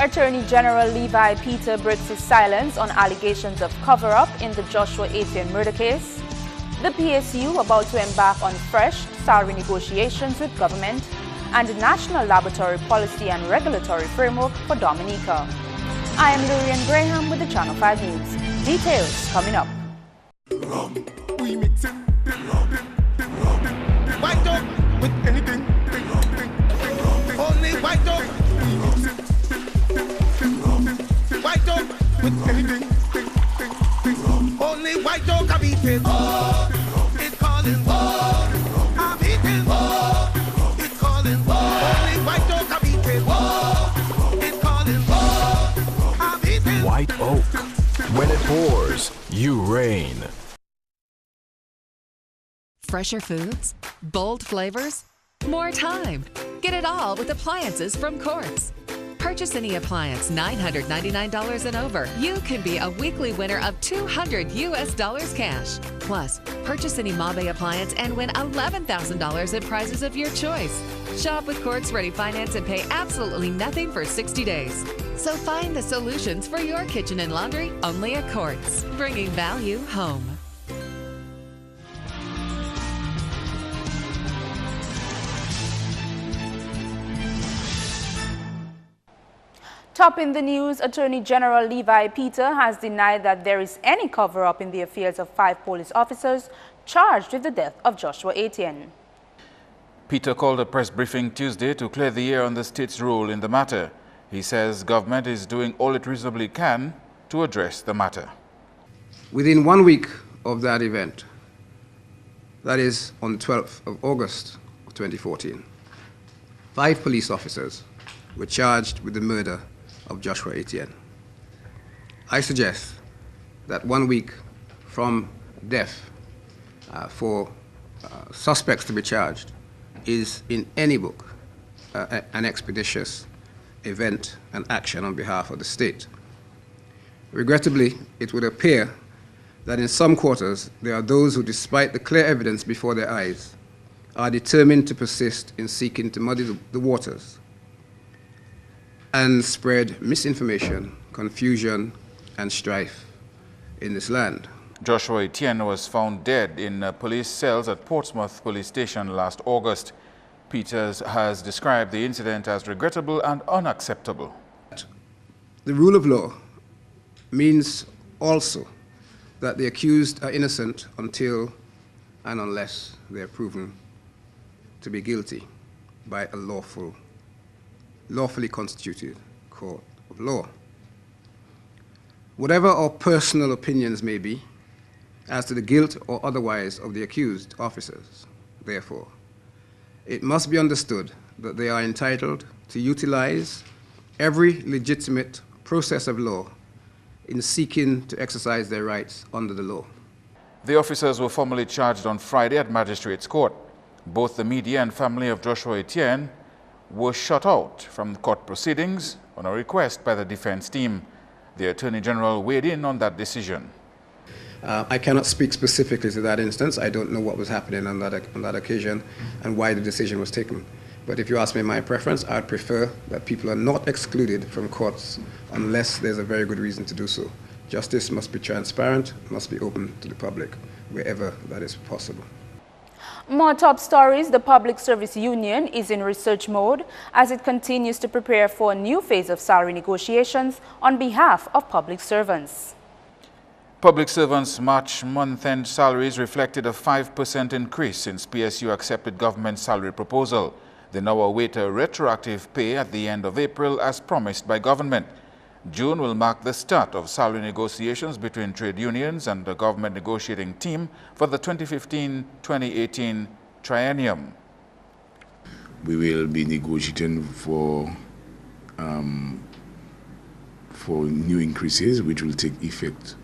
Attorney General Levi Peter breaks his silence on allegations of cover-up in the Joshua Etienne murder case. The PSU about to embark on fresh salary negotiations with government, and the National Laboratory Policy and Regulatory Framework for Dominica. I am Lurian Graham with the Channel 5 News. Details coming up. We mixing white dog with anything. Only white dog. White dog with anything. Only white dog can beat it. It's calling. I'm eating. It's calling. Only white dog can beat it. It's calling. I'm eating. White Oak. When it pours, you reign. Fresher foods? Bold flavors? More time. Get it all with appliances from Quartz. Purchase any appliance $999 and over. You can be a weekly winner of $200 cash. Plus, purchase any Mabe appliance and win $11,000 in prizes of your choice. Shop with Quartz Ready Finance and pay absolutely nothing for 60 days. So find the solutions for your kitchen and laundry only at Quartz, bringing value home. Top in the news, Attorney General Levi Peter has denied that there is any cover-up in the affairs of 5 police officers charged with the death of Joshua Etienne. Peter called a press briefing Tuesday to clear the air on the state's role in the matter. He says government is doing all it reasonably can to address the matter. Within 1 week of that event, that is on the 12th of August of 2014, 5 police officers were charged with the murder of Joshua Etienne. I suggest that 1 week from death for suspects to be charged is in any book an expeditious event and action on behalf of the state. Regrettably, it would appear that in some quarters there are those who, despite the clear evidence before their eyes, are determined to persist in seeking to muddy the waters and spread misinformation, confusion, and strife in this land. Joshua Etienne was found dead in police cells at Portsmouth Police Station last August. Peters has described the incident as regrettable and unacceptable. The rule of law means also that the accused are innocent until and unless they are proven to be guilty by a lawfully constituted court of law. Whatever our personal opinions may be as to the guilt or otherwise of the accused officers, therefore, it must be understood that they are entitled to utilize every legitimate process of law in seeking to exercise their rights under the law. The officers were formally charged on Friday at Magistrates Court. Both the media and family of Joshua Etienne were shut out from court proceedings on a request by the defense team. The Attorney General weighed in on that decision. I cannot speak specifically to that instance. I don't know what was happening on that occasion and why the decision was taken. But if you ask me my preference, I'd prefer that people are not excluded from courts unless there's a very good reason to do so. Justice must be transparent, must be open to the public, wherever that is possible. More top stories. The Public Service Union is in research mode as it continues to prepare for a new phase of salary negotiations on behalf of public servants. Public servants' March month-end salaries reflected a 5% increase since PSU accepted government salary proposal. They now await a retroactive pay at the end of April as promised by government. June will mark the start of salary negotiations between trade unions and the government negotiating team for the 2015-2018 triennium. We will be negotiating for new increases, which will take effect,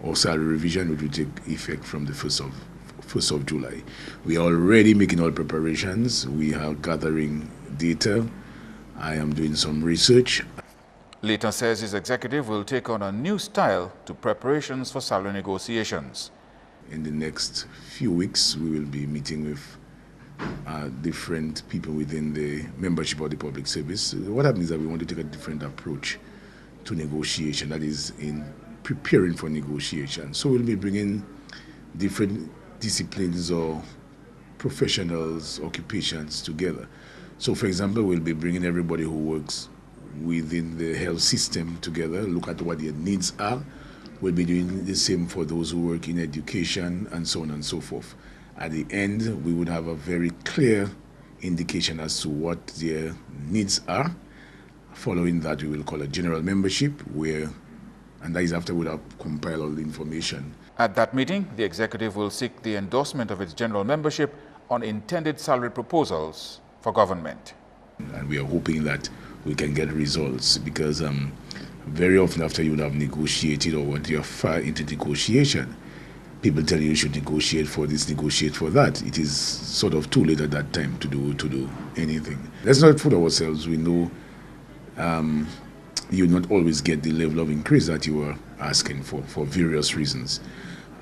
or salary revision, which will take effect from the 1st of July. We are already making all preparations. We are gathering data. I am doing some research. Leighton says his executive will take on a new style to preparations for salary negotiations. In the next few weeks, we will be meeting with different people within the membership of the public service. What happens is that we want to take a different approach to negotiation, that is in preparing for negotiation. So we'll be bringing different disciplines or professionals, occupations together. So for example, we'll be bringing everybody who works within the health system together, look at what their needs are. We'll be doing the same for those who work in education and so on and so forth. At the end, we would have a very clear indication as to what their needs are. Following that, we will call a general membership, and that is after we'll have compiled all the information. At that meeting, the executive will seek the endorsement of its general membership on intended salary proposals for government. And we are hoping that we can get results, because very often after you would have negotiated or when you're far into negotiation, people tell you should negotiate for this, negotiate for that. It is sort of too late at that time to do anything. Let's not fool ourselves. We know you not always get the level of increase that you are asking for various reasons.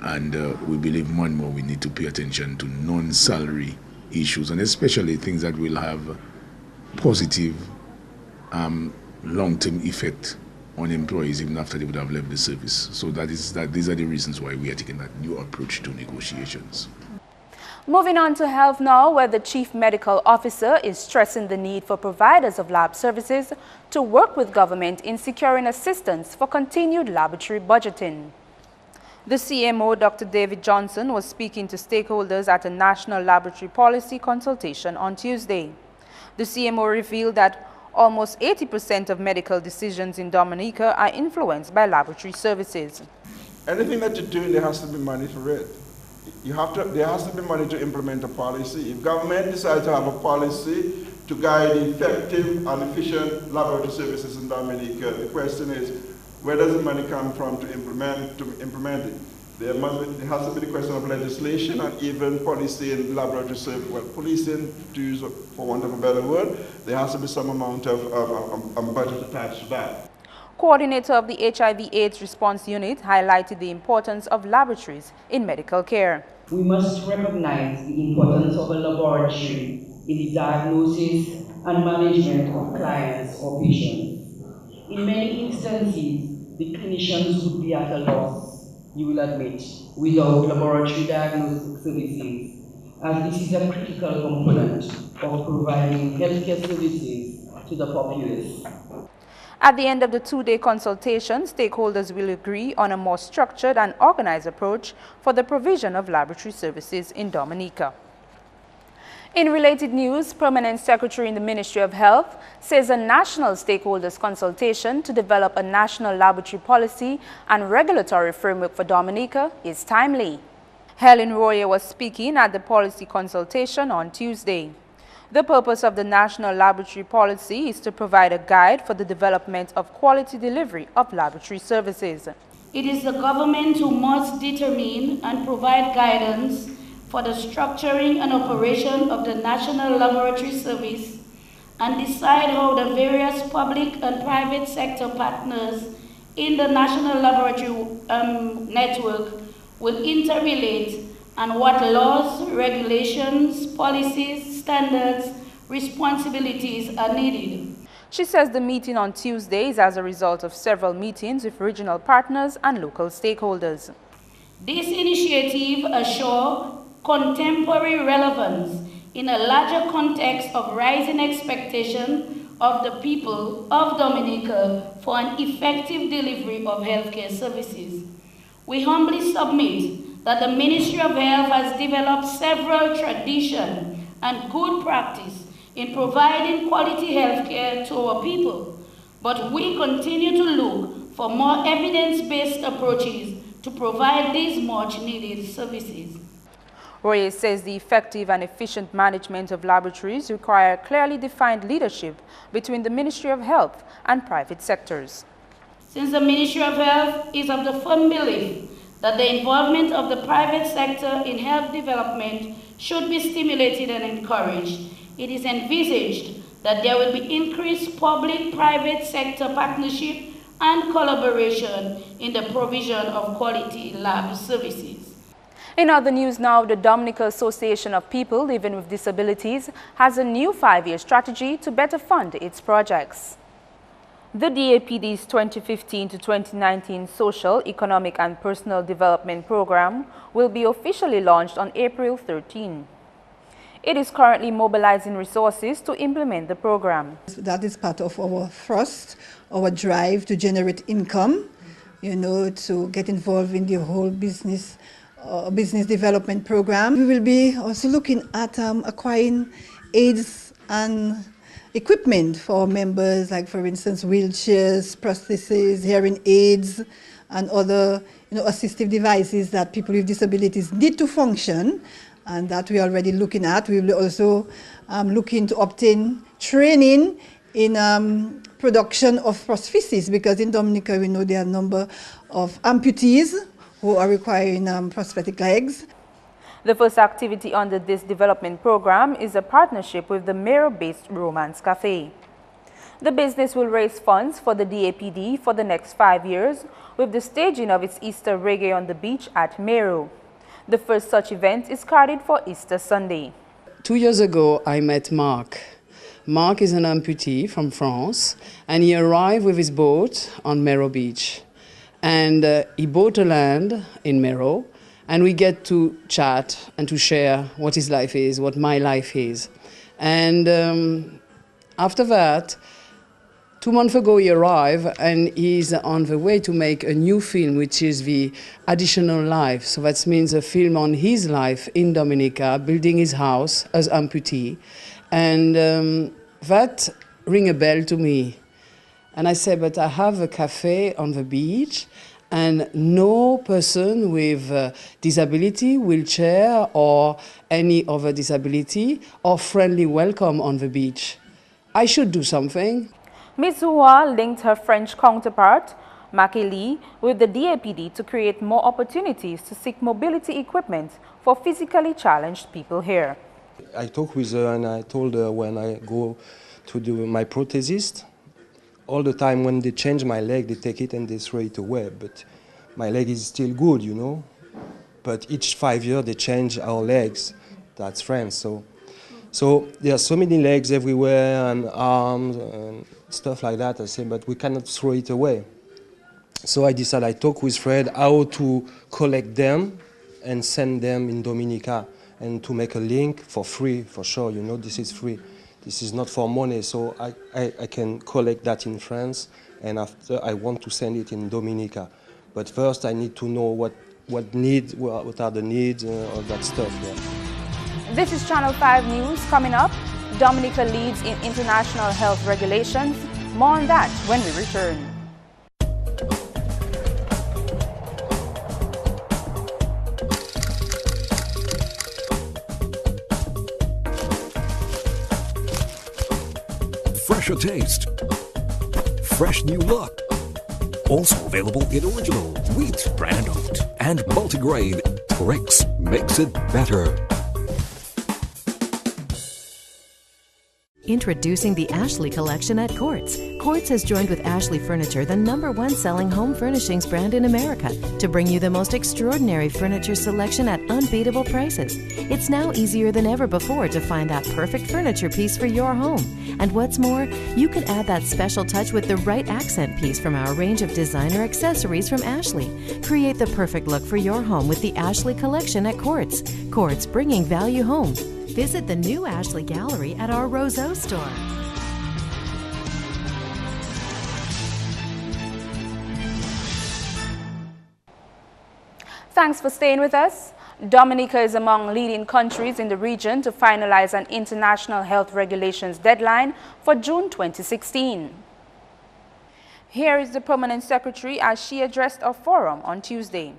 And we believe more and more we need to pay attention to non-salary issues, and especially things that will have positive long-term effect on employees even after they would have left the service. So these are the reasons why we are taking that new approach to negotiations. Moving on to health now, where the Chief Medical Officer is stressing the need for providers of lab services to work with government in securing assistance for continued laboratory budgeting. The CMO, Dr. David Johnson, was speaking to stakeholders at a national laboratory policy consultation on Tuesday. The CMO revealed that almost 80% of medical decisions in Dominica are influenced by laboratory services. Anything that you're doing, there has to be money for it. There has to be money to implement a policy. If government decides to have a policy to guide effective and efficient laboratory services in Dominica, the question is, where does the money come from to implement it? There has to be the question of legislation and even policy in laboratory service. Well, policing, to use for want of a better word, there has to be some amount of budget attached to that. Coordinator of the HIV/AIDS Response Unit highlighted the importance of laboratories in medical care. We must recognize the importance of a laboratory in the diagnosis and management of clients or patients. In many instances, the clinicians would be at a loss, you will admit, without laboratory diagnostic services, as this is a critical component of providing healthcare services to the populace. At the end of the two-day consultation, stakeholders will agree on a more structured and organized approach for the provision of laboratory services in Dominica. In related news, Permanent Secretary in the Ministry of Health says a national stakeholders consultation to develop a national laboratory policy and regulatory framework for Dominica is timely. Helen Royer was speaking at the policy consultation on Tuesday. The purpose of the National Laboratory Policy is to provide a guide for the development of quality delivery of laboratory services. It is the government who must determine and provide guidance for the structuring and operation of the National Laboratory Service and decide how the various public and private sector partners in the National Laboratory Network will interrelate and what laws, regulations, policies, standards, responsibilities are needed. She says the meeting on Tuesday is as a result of several meetings with regional partners and local stakeholders. This initiative assures contemporary relevance in a larger context of rising expectation of the people of Dominica for an effective delivery of healthcare services. We humbly submit that the Ministry of Health has developed several traditions and good practice in providing quality healthcare to our people, but we continue to look for more evidence-based approaches to provide these much-needed services. Royer says the effective and efficient management of laboratories require clearly defined leadership between the Ministry of Health and private sectors. Since the Ministry of Health is of the firm belief that the involvement of the private sector in health development should be stimulated and encouraged, it is envisaged that there will be increased public-private sector partnership and collaboration in the provision of quality lab services. In other news now, the Dominica Association of People Living with Disabilities has a new 5-year strategy to better fund its projects. The DAPD's 2015 to 2019 Social, Economic and Personal Development Program will be officially launched on April 13. It is currently mobilizing resources to implement the program. That is part of our drive to generate income, to get involved in the whole business development program. We will be also looking at acquiring aids and equipment for members, like for instance wheelchairs, prostheses, hearing aids, and other assistive devices that people with disabilities need to function, and that we are already looking at. We will also looking to obtain training in production of prostheses, because in Dominica we know there are a number of amputees who are requiring prosthetic legs. The first activity under this development program is a partnership with the Mero-based Romance Cafe. The business will raise funds for the DAPD for the next 5 years, with the staging of its Easter Reggae on the Beach at Mero. The first such event is carried for Easter Sunday. 2 years ago, I met Mark. Mark is an amputee from France, and he arrived with his boat on Mero Beach. And he bought a land in Mero, and we get to chat and to share what his life is, what my life is. And after that, 2 months ago he arrived, and he's on the way to make a new film, which is the Additional Life. So that means a film on his life in Dominica, building his house as amputee. And that rang a bell to me. And I said, but I have a cafe on the beach, and no person with disability, wheelchair, or any other disability, or friendly welcome on the beach. I should do something. Ms. Hua linked her French counterpart, Makeli, with the DAPD to create more opportunities to seek mobility equipment for physically challenged people here. I talked with her and I told her when I go to do my prosthesist, all the time when they change my leg, they take it and they throw it away. But my leg is still good, But each 5 years they change our legs. That's France. So there are so many legs everywhere and arms and stuff like that. I say, but we cannot throw it away. So I decided, I talked with Fred how to collect them and send them in Dominica, and to make a link for free, for sure. This is free. This is not for money, so I can collect that in France, and after I want to send it in Dominica. But first I need to know what are the needs, all that stuff. Yeah. This is Channel 5 News. Coming up, Dominica leads in international health regulations. More on that when we return. Fresher taste, fresh new look. Also available in original, wheat, brand oat, and multigrain. Trix makes it better. Introducing the Ashley Collection at Quartz. Quartz has joined with Ashley Furniture, the #1 selling home furnishings brand in America, to bring you the most extraordinary furniture selection at unbeatable prices. It's now easier than ever before to find that perfect furniture piece for your home. And what's more, you can add that special touch with the right accent piece from our range of designer accessories from Ashley. Create the perfect look for your home with the Ashley Collection at Quartz. Quartz, bringing value home. Visit the new Ashley Gallery at our Roseau store. Thanks for staying with us. Dominica is among leading countries in the region to finalize an international health regulations deadline for June 2016. Here is the Permanent Secretary as she addressed a forum on Tuesday.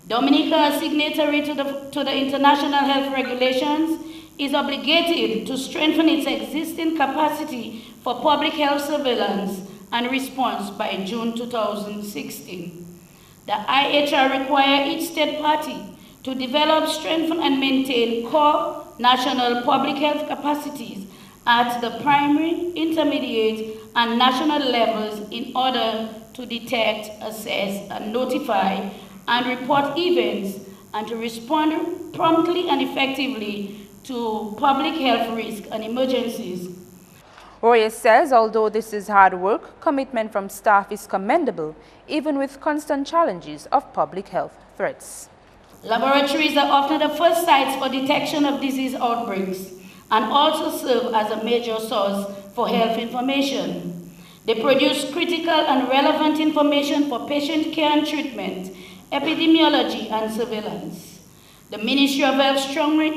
Dominica, as signatory to the international health regulations, is obligated to strengthen its existing capacity for public health surveillance and response by June 2016. The IHR requires each state party to develop, strengthen, and maintain core national public health capacities at the primary, intermediate, and national levels in order to detect, assess, and notify and report events and to respond promptly and effectively to public health risks and emergencies. Royer says although this is hard work, commitment from staff is commendable, even with constant challenges of public health threats. Laboratories are often the first sites for detection of disease outbreaks and also serve as a major source for health information. They produce critical and relevant information for patient care and treatment, epidemiology, and surveillance. The Ministry of Health strongly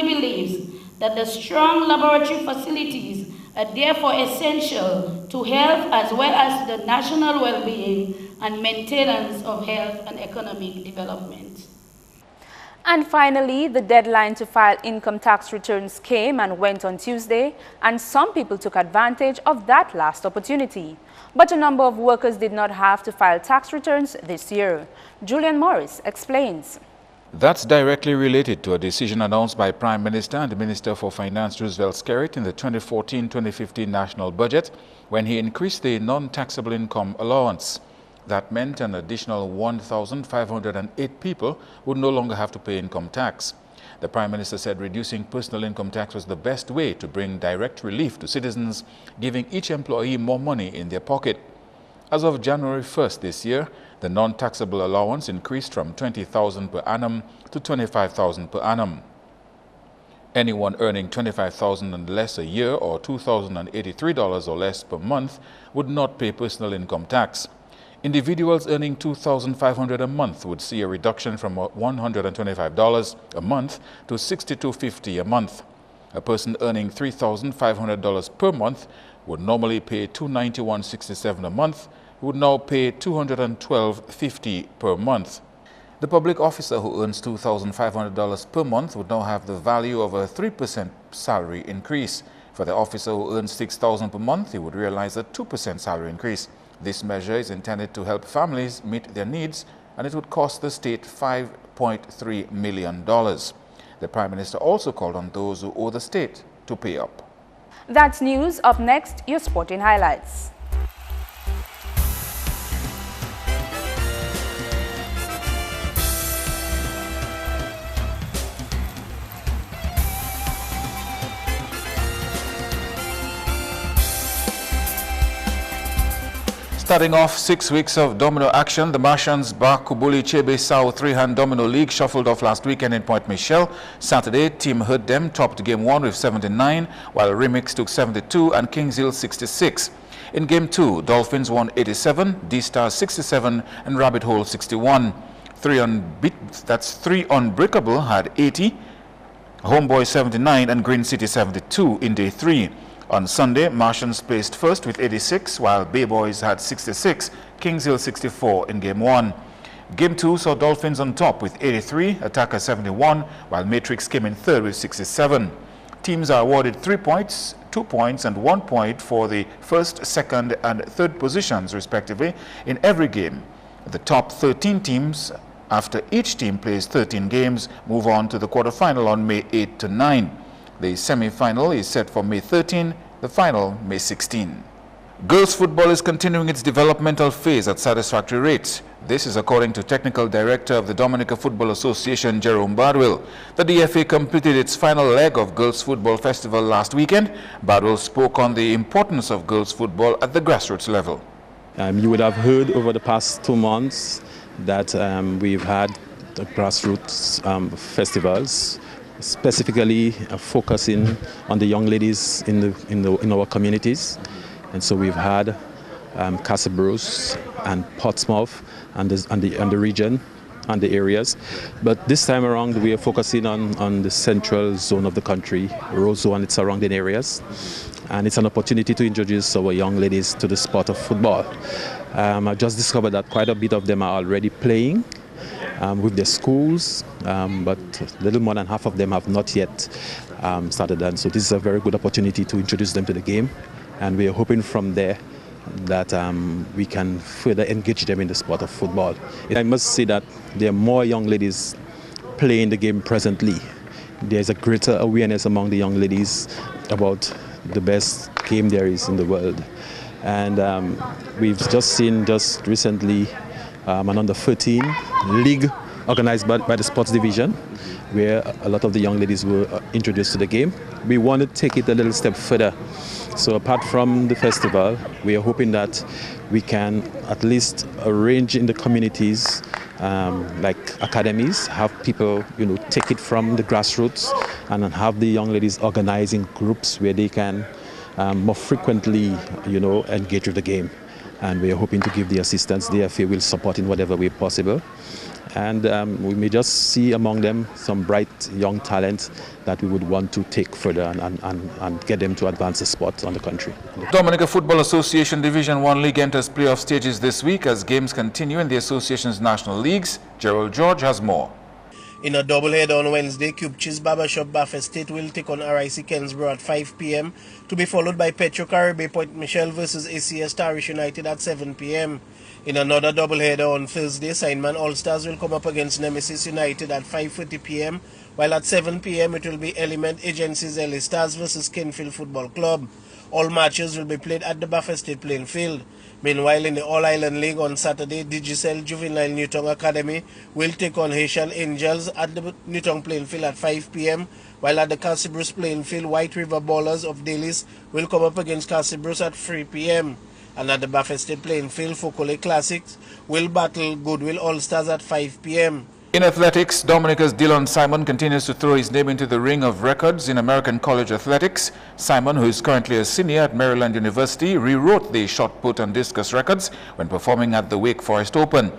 believes that the strong laboratory facilities are therefore essential to health as well as the national well-being and maintenance of health and economic development. And finally, the deadline to file income tax returns came and went on Tuesday, and some people took advantage of that last opportunity. But a number of workers did not have to file tax returns this year. Julian Morris explains. That's directly related to a decision announced by Prime Minister and the Minister for Finance Roosevelt Skerrit in the 2014-2015 national budget when he increased the non-taxable income allowance. That meant an additional 1,508 people would no longer have to pay income tax. The Prime Minister said reducing personal income tax was the best way to bring direct relief to citizens, giving each employee more money in their pocket. As of January 1st this year, the non-taxable allowance increased from $20,000 per annum to $25,000 per annum. Anyone earning $25,000 and less a year or $2,083 or less per month would not pay personal income tax. Individuals earning $2,500 a month would see a reduction from $125 a month to $62.50 a month. A person earning $3,500 per month would normally pay $291.67 a month, would now pay $212.50 per month. The public officer who earns $2,500 per month would now have the value of a 3% salary increase. For the officer who earns $6,000 per month, he would realize a 2% salary increase. This measure is intended to help families meet their needs, and it would cost the state $5.3 million. The Prime Minister also called on those who owe the state to pay up. That's news. Up next, your sporting highlights. Starting off 6 weeks of domino action, the Martians Bakubuli Chebe Sao three-hand domino league shuffled off last weekend in Point Michel. Saturday, Team Hurt Them topped Game 1 with 79, while Remix took 72 and Kings Hill 66. In Game 2, Dolphins won 87, D-Star 67 and Rabbit Hole 61. Three Unbreakable had 80, Homeboy 79 and Green City 72 in Day 3. On Sunday, Martians placed first with 86, while Bay Boys had 66, Kings Hill 64 in Game 1. Game 2 saw Dolphins on top with 83, Attacker 71, while Matrix came in third with 67. Teams are awarded 3 points, 2 points and 1 point for the first, second and third positions respectively in every game. The top 13 teams, after each team plays 13 games, move on to the quarterfinal on May 8 to 9. The semi-final is set for May 13, the final May 16. Girls football is continuing its developmental phase at satisfactory rates. This is according to Technical Director of the Dominica Football Association, Jerome Bardwell. The DFA completed its final leg of Girls Football Festival last weekend. Bardwell spoke on the importance of girls football at the grassroots level. You would have heard over the past 2 months that we've had the grassroots festivals, specifically focusing on the young ladies in our communities. And so we've had Casabros and Portsmouth and the region and the areas. But this time around we are focusing on the central zone of the country, Roseau and its surrounding areas. And it's an opportunity to introduce our young ladies to the sport of football. I've just discovered that quite a bit of them are already playing with their schools, but little more than half of them have not yet started. And so this is a very good opportunity to introduce them to the game, and we are hoping from there that we can further engage them in the sport of football. I must say that there are more young ladies playing the game presently. There's a greater awareness among the young ladies about the best game there is in the world. And we've just seen recently an under-13 league organized by the sports division, where a lot of the young ladies were introduced to the game. We want to take it a little step further. So apart from the festival, we are hoping that we can at least arrange in the communities like academies, have people, take it from the grassroots and have the young ladies organizing groups where they can more frequently, engage with the game. And we are hoping to give the assistance. The FA will support in whatever way possible. And we may just see among them some bright young talent that we would want to take further and get them to advance the sport on the country. Dominica Football Association Division 1 League enters playoff stages this week as games continue in the association's national leagues. Gerald George has more. In a doubleheader on Wednesday, Cube Cheese Barbershop Baffin State will take on RIC Kensborough at 5 p.m. to be followed by Petro Caribe Point Michelle versus ACS Tarish United at 7 p.m. In another doubleheader on Thursday, Signman All-Stars will come up against Nemesis United at 5:30 p.m. while at 7 p.m. it will be Element Agencies LA Stars versus Kenfield Football Club. All matches will be played at the Baffin State playing field. Meanwhile, in the All-Island League on Saturday, Digicel Juvenile Newton Academy will take on Haitian Angels at the Newton playing field at 5 p.m. while at the Castle Bruce playing field, White River Ballers of Dailies will come up against Castle Bruce at 3 p.m. And at the Baffin State playing field, Fokole Classics will battle Goodwill All-Stars at 5 p.m. In athletics, Dominica's Dylan Simon continues to throw his name into the ring of records in American college athletics. Simon, who is currently a senior at Maryland University, rewrote the shot put and discus records when performing at the Wake Forest Open.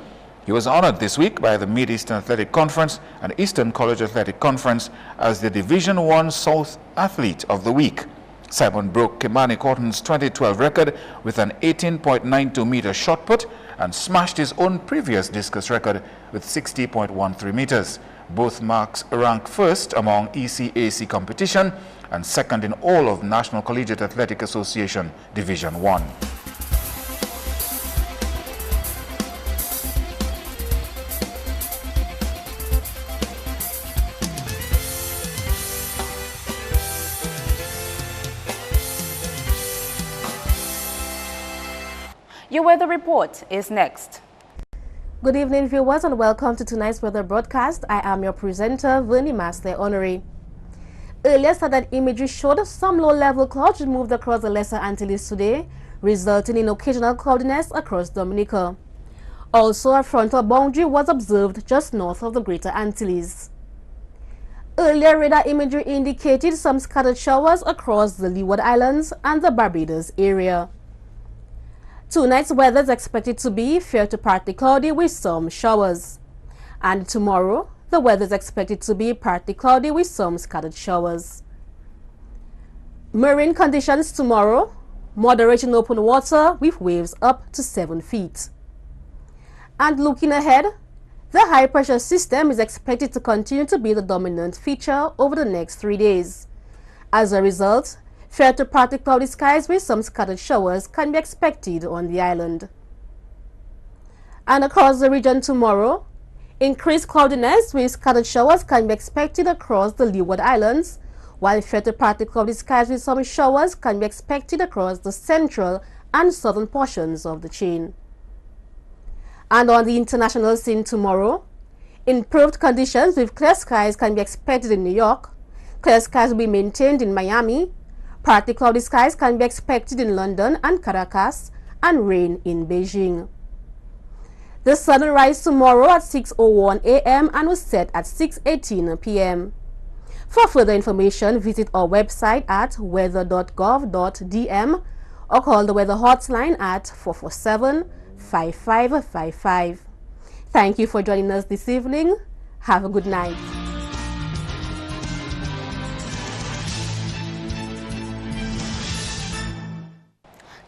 He was honored this week by the Mid-Eastern Athletic Conference and Eastern College Athletic Conference as the Division I South Athlete of the Week. Simon broke Kimani Cotton's 2012 record with an 18.92 meter shot put and smashed his own previous discus record with 60.13 meters. Both marks rank first among ECAC competition and second in all of National Collegiate Athletic Association Division I. Your weather report is next. Good evening, viewers, and welcome to tonight's weather broadcast. I am your presenter, Vernie Master Honoré. Earlier satellite imagery showed some low-level clouds moved across the Lesser Antilles today, resulting in occasional cloudiness across Dominica. Also, a frontal boundary was observed just north of the Greater Antilles. Earlier radar imagery indicated some scattered showers across the Leeward Islands and the Barbados area. Tonight's weather is expected to be fair to partly cloudy with some showers. And tomorrow, the weather is expected to be partly cloudy with some scattered showers. Marine conditions tomorrow, moderate in open water with waves up to 7 feet. And looking ahead, the high pressure system is expected to continue to be the dominant feature over the next 3 days. As a result, fair to partly cloudy skies with some scattered showers can be expected on the island. And across the region tomorrow, increased cloudiness with scattered showers can be expected across the Leeward Islands, while fair to partly cloudy skies with some showers can be expected across the central and southern portions of the chain. And on the international scene tomorrow, improved conditions with clear skies can be expected in New York, clear skies will be maintained in Miami, partly cloudy skies can be expected in London and Caracas, and rain in Beijing. The sun will rise tomorrow at 6:01 a.m. and will set at 6:18 p.m. For further information, visit our website at weather.gov.dm or call the weather hotline at 447-5555. Thank you for joining us this evening. Have a good night.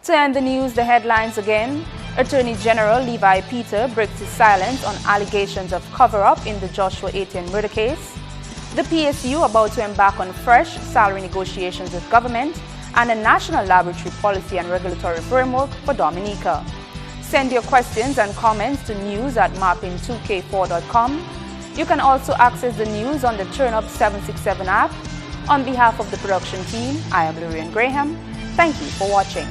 To end the news, the headlines again. Attorney General Levi Peter breaks his silence on allegations of cover-up in the Joshua Etienne murder case. The PSU about to embark on fresh salary negotiations with government and a national laboratory policy and regulatory framework for Dominica. Send your questions and comments to news@mapping2k4.com. You can also access the news on the TurnUp 767 app. On behalf of the production team, I am Lurian Graham. Thank you for watching.